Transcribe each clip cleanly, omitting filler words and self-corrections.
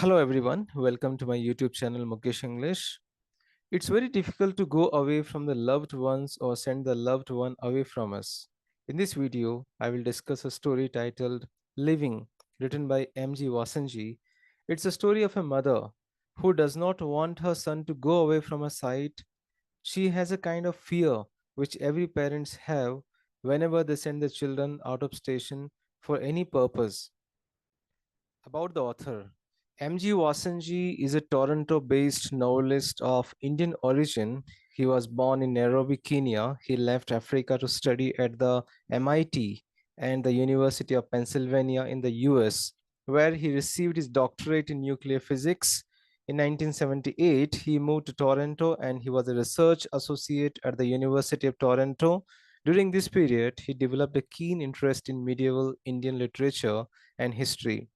Hello everyone, welcome to my YouTube channel Mukesh English. It's very difficult to go away from the loved ones or send the loved one away from us. In this video, I will discuss a story titled Living, written by H.G.Vassanji. It's a story of a mother who does not want her son to go away from her side. She has a kind of fear which every parents have whenever they send their children out of station for any purpose. About the author, M.G. Vassanji is a Toronto based novelist of Indian origin. He was born in Nairobi, Kenya. He left Africa to study at the MIT and the University of Pennsylvania in the US, where he received his doctorate in nuclear physics. In 1978, he moved to Toronto and he was a research associate at the University of Toronto. During this period, he developed a keen interest in medieval Indian literature and history.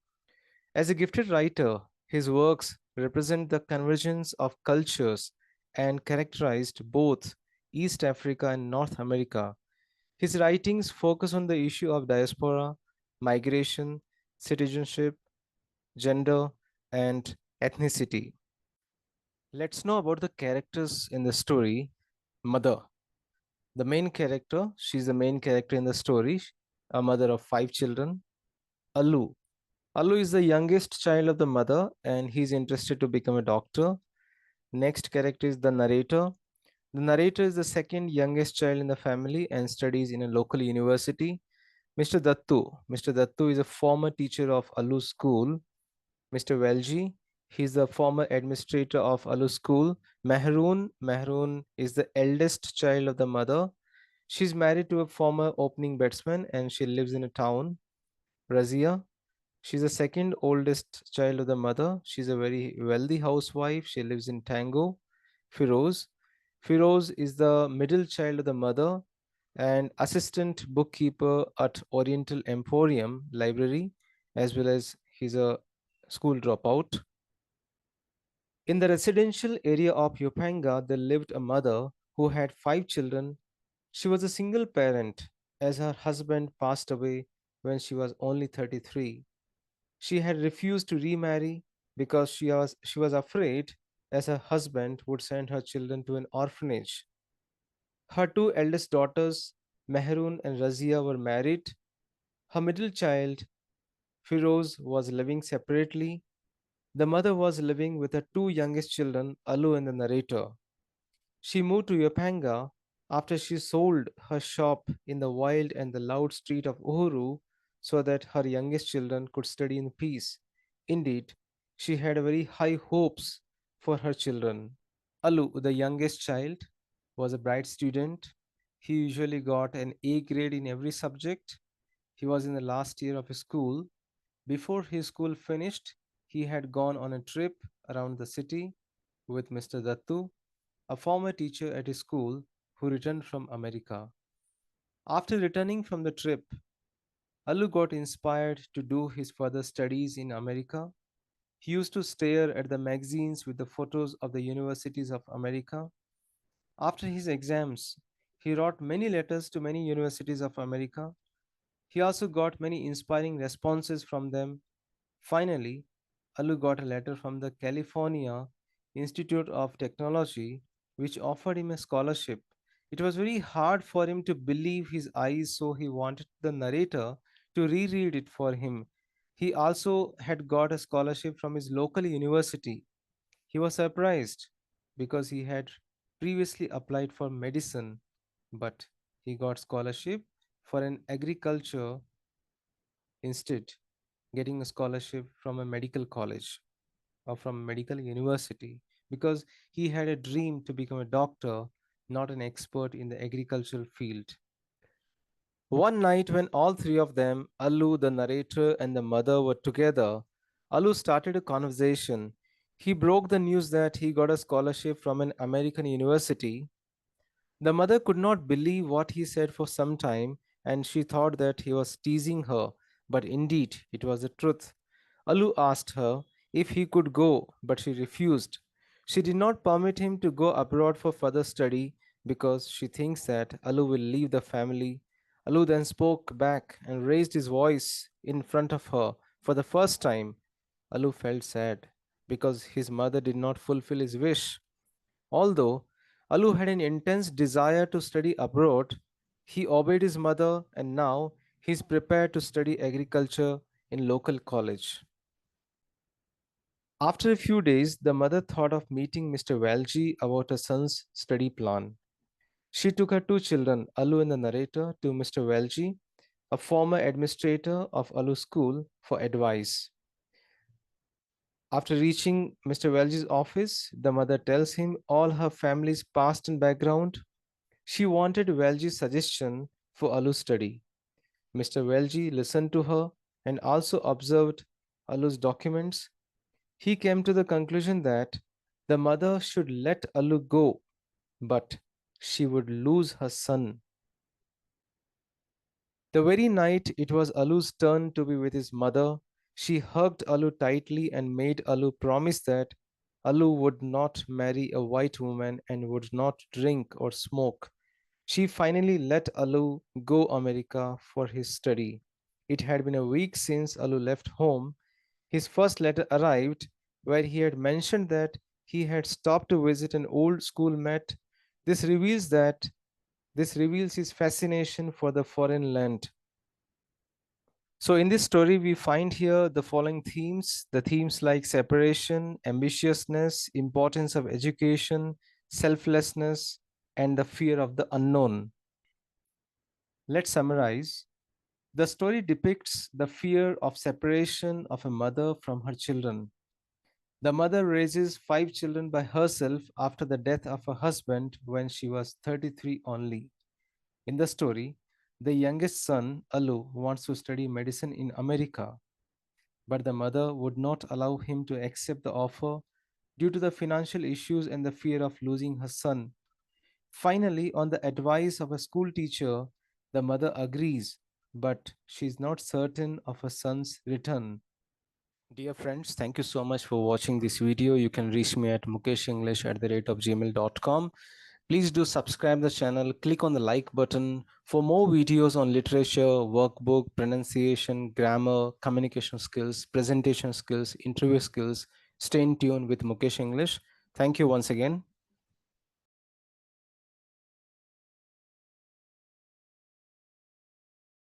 As a gifted writer, his works represent the convergence of cultures and characterized both East Africa and North America. His writings focus on the issue of diaspora, migration, citizenship, gender, and ethnicity. Let's know about the characters in the story. Mother, the main character, she's the main character in the story, a mother of 5 children. Alu, Alu is the youngest child of the mother and he's interested to become a doctor. Next character is the narrator. The narrator is the second youngest child in the family and studies in a local university. Mr. Dattu. Mr. Dattu is a former teacher of Alu's school. Mr. Velji, he's the former administrator of Alu's school. Mehroon. Mehroon is the eldest child of the mother. She's married to a former opening batsman and she lives in a town. Razia. She's the second oldest child of the mother. She's a very wealthy housewife. She lives in Tango. Firoz. Firoz is the middle child of the mother and assistant bookkeeper at Oriental Emporium Library, as well as he's a school dropout. In the residential area of Yopanga, there lived a mother who had 5 children. She was a single parent as her husband passed away when she was only 33. She had refused to remarry because she was afraid as her husband would send her children to an orphanage. Her two eldest daughters, Mehroon and Razia, were married. Her middle child, Firoz, was living separately. The mother was living with her two youngest children, Alu and the narrator. She moved to Yopanga after she sold her shop in the wild and the loud street of Uhuru so that her youngest children could study in peace. Indeed, she had very high hopes for her children. Alu, the youngest child, was a bright student. He usually got an A grade in every subject. He was in the last year of his school. Before his school finished, he had gone on a trip around the city with Mr. Dattu, a former teacher at his school who returned from America. After returning from the trip, Alu got inspired to do his further studies in America. He used to stare at the magazines with the photos of the universities of America. After his exams, he wrote many letters to many universities of America. He also got many inspiring responses from them. Finally, Alu got a letter from the California Institute of Technology, which offered him a scholarship. It was very hard for him to believe his eyes, so he wanted the narrator to reread it for him. He also had got a scholarship from his local university. He was surprised because he had previously applied for medicine, but he got scholarship for an agriculture instead, getting a scholarship from a medical college or from a medical university because he had a dream to become a doctor, not an expert in the agricultural field. One night, when all three of them, Allu, the narrator, and the mother, were together, Allu started a conversation. He broke the news that he got a scholarship from an American university. The mother could not believe what he said for some time, and she thought that he was teasing her, but indeed it was the truth. Alu asked her if he could go, but she refused. She did not permit him to go abroad for further study because she thinks that Alu will leave the family. Alu then spoke back and raised his voice in front of her for the first time. Alu felt sad. because his mother did not fulfill his wish. Although Alu had an intense desire to study abroad, he obeyed his mother and now he is prepared to study agriculture in local college. After a few days, the mother thought of meeting Mr. Valji about her son's study plan. She took her two children, Alu and the narrator, to Mr. Valji, a former administrator of Alu school, for advice. After reaching Mr. Valji's office, the mother tells him all her family's past and background. She wanted Valji's suggestion for Alu's study. Mr. Valji listened to her and also observed Alu's documents. He came to the conclusion that the mother should let Alu go, but she would lose her son. The very night it was Alu's turn to be with his mother, she hugged Alu tightly and made Alu promise that Alu would not marry a white woman and would not drink or smoke. She finally let Alu go America for his study. It had been a week since Alu left home. His first letter arrived where he had mentioned that he had stopped to visit an old schoolmate. This reveals that this reveals his fascination for the foreign land. So, in this story, we find here the following themes, the themes like separation, ambitiousness, importance of education, selflessness, and the fear of the unknown. Let's summarize. The story depicts the fear of separation of a mother from her children. The mother raises five children by herself after the death of her husband when she was 33 only. In the story, the youngest son, Alu, wants to study medicine in America, but the mother would not allow him to accept the offer due to the financial issues and the fear of losing her son. Finally, on the advice of a school teacher, the mother agrees, but she is not certain of her son's return. Dear friends, thank you so much for watching this video. You can reach me at mukeshenglish@gmail.com. Please do subscribe the channel, click on the like button for more videos on literature, workbook, pronunciation, grammar, communication skills, presentation skills, interview skills. Stay in tune with Mukesh English. Thank you once again.